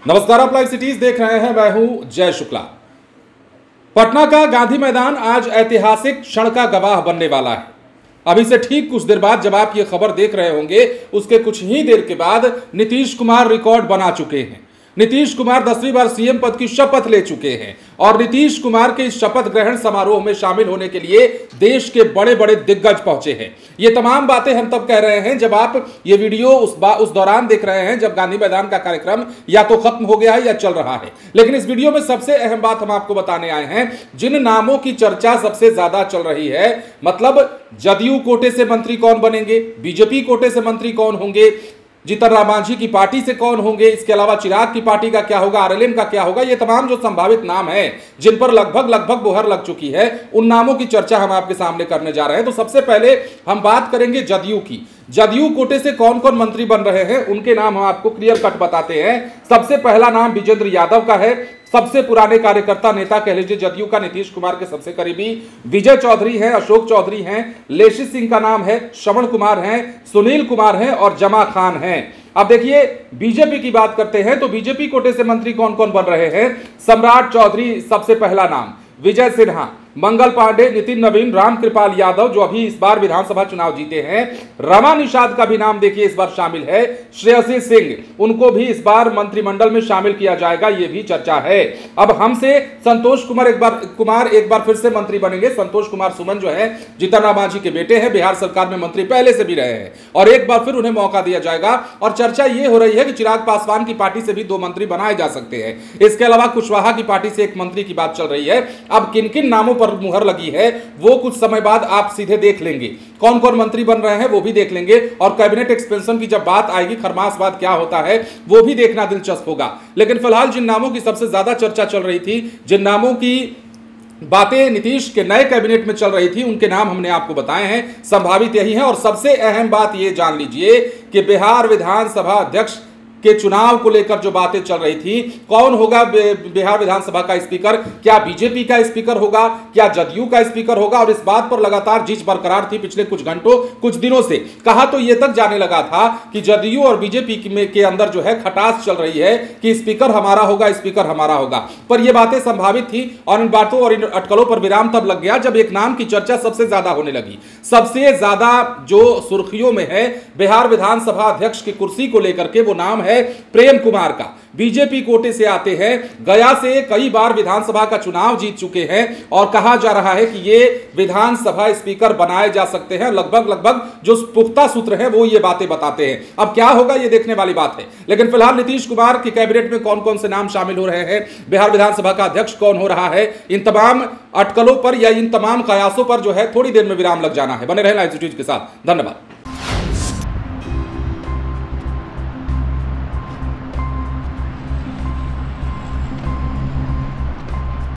नमस्कार, आप live cities देख रहे हैं। मैं हूं जय शुक्ला। पटना का गांधी मैदान आज ऐतिहासिक क्षण का गवाह बनने वाला है। अभी से ठीक कुछ देर बाद जब आप ये खबर देख रहे होंगे, उसके कुछ ही देर के बाद नीतीश कुमार रिकॉर्ड बना चुके हैं। नीतीश कुमार 10वीं बार सीएम पद की शपथ ले चुके हैं और नीतीश कुमार के इस शपथ ग्रहण समारोह में शामिल होने के लिए देश के बड़े बड़े दिग्गज पहुंचे हैं। ये तमाम बातें हम तब कह रहे हैं जब आप ये वीडियो उस दौरान देख रहे हैं जब गांधी मैदान का कार्यक्रम या तो खत्म हो गया है या चल रहा है। लेकिन इस वीडियो में सबसे अहम बात हम आपको बताने आए हैं, जिन नामों की चर्चा सबसे ज्यादा चल रही है, मतलब जदयू कोटे से मंत्री कौन बनेंगे, बीजेपी कोटे से मंत्री कौन होंगे, जीतन राम मांझी की पार्टी से कौन होंगे, इसके अलावा चिराग की पार्टी का क्या होगा, आरएलएम का क्या होगा, ये तमाम जो संभावित नाम हैं जिन पर लगभग मुहर लग चुकी है, उन नामों की चर्चा हम आपके सामने करने जा रहे हैं। तो सबसे पहले हम बात करेंगे जदयू की। जदयू कोटे से कौन कौन मंत्री बन रहे हैं, उनके नाम हम आपको क्लियर कट बताते हैं। सबसे पहला नाम विजेंद्र यादव का है। सबसे पुराने कार्यकर्ता नेता कह लीजिए जदयू का, नीतीश कुमार के सबसे करीबी विजय चौधरी हैं, अशोक चौधरी हैं, लेशी सिंह का नाम है, श्रवण कुमार हैं, सुनील कुमार हैं और जमा खान हैं। अब देखिए बीजेपी की बात करते हैं तो बीजेपी कोटे से मंत्री कौन कौन बन रहे हैं। सम्राट चौधरी सबसे पहला नाम, विजय सिन्हा, मंगल पांडे, नितिन नवीन, रामकृपाल यादव जो अभी इस बार विधानसभा चुनाव जीते हैं, रमा निषाद का भी नाम देखिए इस बार शामिल है, श्रेयसी सिंह, उनको भी इस बार मंत्रिमंडल में शामिल किया जाएगा, ये भी चर्चा है। अब हमसे संतोष कुमार एक बार फिर से मंत्री बनेंगे। संतोष कुमार सुमन जो है जीतन राम मांझी के बेटे हैं, बिहार सरकार में मंत्री पहले से भी रहे हैं और एक बार फिर उन्हें मौका दिया जाएगा। और चर्चा यह हो रही है कि चिराग पासवान की पार्टी से भी 2 मंत्री बनाए जा सकते हैं। इसके अलावा कुशवाहा की पार्टी से 1 मंत्री की बात चल रही है। अब किन किन नामों पर मुहर लगी है वो कुछ समय बाद आप सीधे देख लेंगे। कौन कौन मंत्री बन रहे हैं वो भी देख लेंगे और कैबिनेट एक्सपेंशन की जब बात आएगी, खरमास बाद क्या होता है वो भी देखना दिलचस्प होगा। लेकिन फिलहाल जिन नामों की सबसे ज्यादा चर्चा चल रही थी, जिन नामों की बातें नीतीश के नए कैबिनेट में चल रही थी, उनके नाम हमने आपको बताए हैं। संभावित यही है और सबसे अहम बात ये जान लीजिए कि बिहार विधानसभा अध्यक्ष के चुनाव को लेकर जो बातें चल रही थी, कौन होगा बिहार विधानसभा का स्पीकर, क्या बीजेपी का स्पीकर होगा, क्या जदयू का स्पीकर होगा, और इस बात पर लगातार जिस बरकरार थी पिछले कुछ घंटों कुछ दिनों से। कहा तो यह तक जाने लगा था कि जदयू और बीजेपी के अंदर जो है खटास चल रही है कि स्पीकर हमारा होगा, स्पीकर हमारा होगा। पर यह बातें संभावित थी और इन बातों और इन अटकलों पर विराम तब लग गया जब एक नाम की चर्चा सबसे ज्यादा होने लगी। सबसे ज्यादा जो सुर्खियों में है बिहार विधानसभा अध्यक्ष की कुर्सी को लेकर के, वो नाम है प्रेम कुमार का। बीजेपी कोटे से आते हैं, गया से कई बार विधानसभा का चुनाव जीत चुके हैं और कहा जा रहा है कि ये विधानसभा स्पीकर बनाए जा सकते हैं। लगभग जो पुख्ता सूत्र हैं वो ये बातें बताते हैं। अब क्या होगा ये देखने वाली बात है। लेकिन फिलहाल नीतीश कुमार की कैबिनेट में कौन कौन से नाम शामिल हो रहे हैं, बिहार विधानसभा का अध्यक्ष कौन हो रहा है, इन तमाम अटकलों पर या इन तमाम कयासों पर जो है थोड़ी देर में विराम लग जाना है। बने रहे लाइव सिटीज के साथ। धन्यवाद।